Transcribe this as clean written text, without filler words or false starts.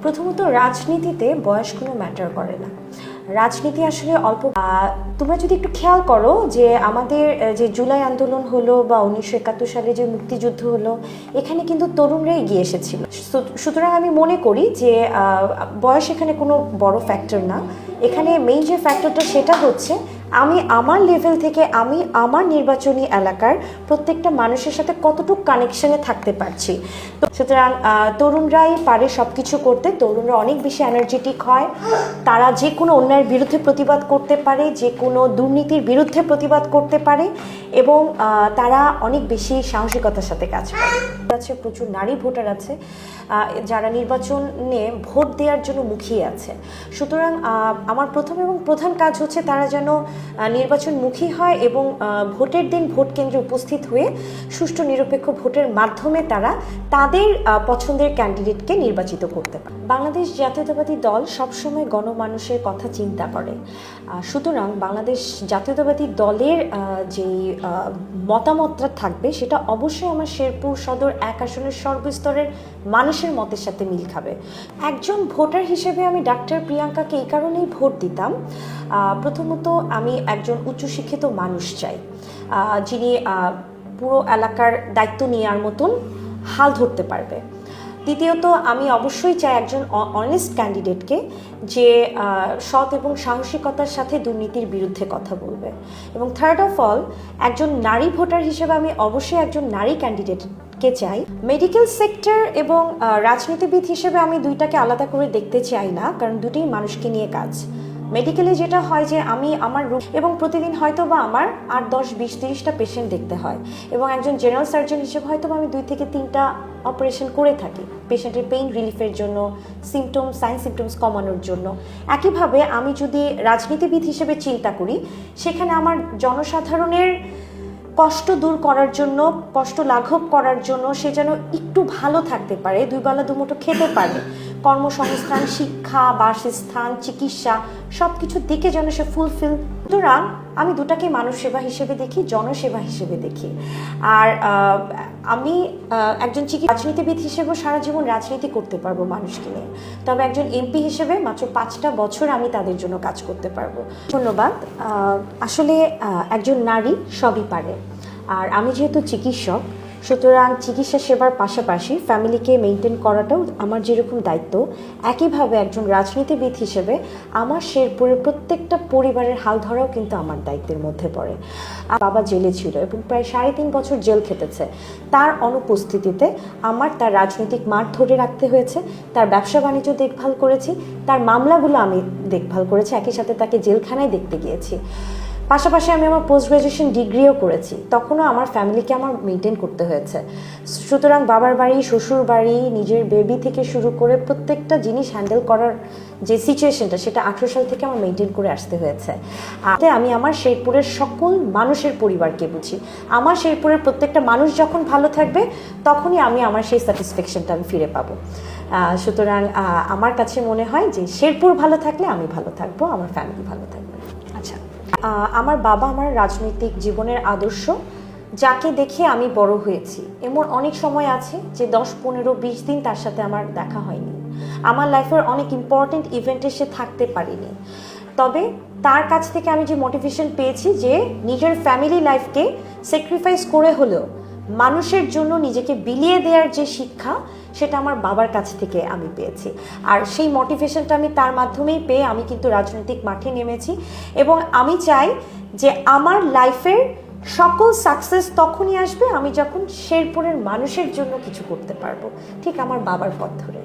প্রথমত রাজনীতিতে বয়স কোনো ম্যাটার করে না। রাজনীতি আসলে অল্প, তোমরা যদি একটু খেয়াল করো যে আমাদের যে জুলাই আন্দোলন হলো বা 1971 সালে যে মুক্তিযুদ্ধ হলো, এখানে কিন্তু তরুণরা এগিয়ে এসেছিল। সুতরাং আমি মনে করি যে বয়স এখানে কোনো বড় ফ্যাক্টর না। এখানে মেইন যে ফ্যাক্টরটা সেটা হচ্ছে আমি আমার লেভেল থেকে আমি আমার নির্বাচনী এলাকার প্রত্যেকটা মানুষের সাথে কতটুকু কানেকশনে থাকতে পারছি। তো সুতরাং তরুণরাই পারে সব কিছু করতে। তরুণরা অনেক বেশি এনার্জেটিক হয়, তারা যে কোনো অন্যায়ের বিরুদ্ধে প্রতিবাদ করতে পারে, যে কোনো দুর্নীতির বিরুদ্ধে প্রতিবাদ করতে পারে এবং তারা অনেক বেশি সাহসিকতার সাথে কাজ করে। আছে প্রচুর নারী ভোটার আছে যারা নির্বাচনে ভোট দেওয়ার জন্য মুখিয়ে আছে। সুতরাং আমার প্রথম এবং প্রধান কাজ হচ্ছে তারা যেন নির্বাচনমুখী হয় এবং ভোটের দিন ভোট কেন্দ্রে উপস্থিত হয়ে সুষ্ঠু নিরপেক্ষ ভোটের মাধ্যমে তারা তাদের পছন্দের ক্যান্ডিডেটকে নির্বাচিত করতে পারে। বাংলাদেশ জাতীয়তাবাদী দল সবসময় গণমানুষের কথা চিন্তা করে। সুতরাং বাংলাদেশ জাতীয়তাবাদী দলের যেই মতামতটা থাকবে সেটা অবশ্যই আমার শেরপুর সদর 1 আসনের সর্বস্তরের মানুষের মতের সাথে মিল খাবে। একজন ভোটার হিসেবে আমি ডাক্তার প্রিয়াঙ্কাকে এই কারণেই ভোট দিতাম। প্রথমত আমি একজন উচ্চশিক্ষিত মানুষ চাই, যিনি পুরো এলাকার দায়িত্ব নেওয়ার মতন হাল ধরতে পারবে। দ্বিতীয়ত আমি অবশ্যই চাই একজন অনেস্ট ক্যান্ডিডেটকে, যে সৎ এবং সাহসিকতার সাথে দুর্নীতির বিরুদ্ধে কথা বলবে। এবং থার্ড অফ অল, একজন নারী ভোটার হিসেবে আমি অবশ্যই একজন নারী ক্যান্ডিডেটকে চাই। মেডিকেল সেক্টর এবং রাজনীতিবিদ হিসেবে আমি দুইটাকে আলাদা করে দেখতে চাই না, কারণ দুটোই মানুষকে নিয়ে কাজ। মেডিকেলে যেটা হয় যে আমি আমার রোগ এবং প্রতিদিন হয়তো বা আমার 8, 10, 20, 30টা পেশেন্ট দেখতে হয়, এবং একজন জেনারেল সার্জন হিসেবে হয়তো বা আমি 2 থেকে 3টা অপারেশন করে থাকি পেশেন্টের পেইন রিলিফের জন্য, সাইন সিমটমস কমানোর জন্য। একইভাবে আমি যদি রাজনীতিবিদ হিসেবে চিন্তা করি, সেখানে আমার জনসাধারণের কষ্ট দূর করার জন্য, কষ্ট লাঘব করার জন্য, সে যেন একটু ভালো থাকতে পারে, 2 বেলা 2 মুঠো খেতে পারে, কর্মসংস্থান, শিক্ষা, বাসস্থান, চিকিৎসা সব কিছুর দিকে যেন সে ফুলফিল। সুতরাং আমি দুটাকে মানুষ সেবা হিসেবে দেখি, জনসেবা হিসেবে দেখি। আর আমি একজন রাজনীতিবিদ হিসেবেও সারা জীবন রাজনীতি করতে পারবো মানুষকে নিয়ে, তবে একজন এমপি হিসেবে মাত্র 5টা বছর আমি তাদের জন্য কাজ করতে পারবো। ধন্যবাদ। আসলে একজন নারী সবই পারে, আর আমি যেহেতু চিকিৎসক, সুতরাং চিকিৎসা সেবার পাশাপাশি ফ্যামিলিকে মেনটেন করাটাও আমার যেরকম দায়িত্ব, একইভাবে একজন রাজনীতিবিদ হিসেবে আমার শেরপুরের প্রত্যেকটা পরিবারের হাল ধরাও কিন্তু আমার দায়িত্বের মধ্যে পড়ে। বাবা জেলে ছিল এবং প্রায় 3.5 বছর জেল খেটেছে। তার অনুপস্থিতিতে আমার তার রাজনৈতিক মাঠ ধরে রাখতে হয়েছে, তার ব্যবসা বাণিজ্য দেখভাল করেছি, তার মামলাগুলো আমি দেখভাল করেছি, একই সাথে তাকে জেলখানায় দেখতে গিয়েছি। পাশাপাশি আমি আমার পোস্ট গ্রাজুয়েশন ডিগ্রিও করেছি, তখনও আমার ফ্যামিলিকে আমার মেনটেন করতে হয়েছে। সুতরাং বাবার বাড়ি, শ্বশুর বাড়ি, নিজের বেবি থেকে শুরু করে প্রত্যেকটা জিনিস হ্যান্ডেল করার যে সিচুয়েশনটা, সেটা 18 সাল থেকে আমার মেনটেন করে আসতে হয়েছে। আর আমি আমার শেরপুরের সকল মানুষের পরিবারকে বুঝি। আমার শেরপুরের প্রত্যেকটা মানুষ যখন ভালো থাকবে, তখনই আমি আমার সেই স্যাটিসফ্যাকশনটা আমি ফিরে পাবো। সুতরাং আমার কাছে মনে হয় যে শেরপুর ভালো থাকলে আমি ভালো থাকবো, আমার ফ্যামিলি ভালো থাকবে। আচ্ছা, আমার বাবা আমার রাজনৈতিক জীবনের আদর্শ, যাকে দেখে আমি বড় হয়েছি। এমন অনেক সময় আছে যে 10, 15, 20 দিন তার সাথে আমার দেখা হয়নি। আমার লাইফের অনেক ইম্পর্টেন্ট ইভেন্টে সে থাকতে পারিনি, তবে তার কাছ থেকে আমি যে মোটিভেশন পেয়েছি যে নিজের ফ্যামিলি লাইফকে স্যাক্রিফাইস করে হলেও মানুষের জন্য নিজেকে বিলিয়ে দেওয়ার যে শিক্ষা, সেটা আমার বাবার কাছ থেকে আমি পেয়েছি। আর সেই মোটিভেশনটা আমি তার মাধ্যমেই পেয়ে আমি কিন্তু রাজনৈতিক মাঠে নেমেছি, এবং আমি চাই যে আমার লাইফের সকল সাকসেস তখনই আসবে আমি যখন শেরপুরের মানুষের জন্য কিছু করতে পারবো, ঠিক আমার বাবার পথ ধরে।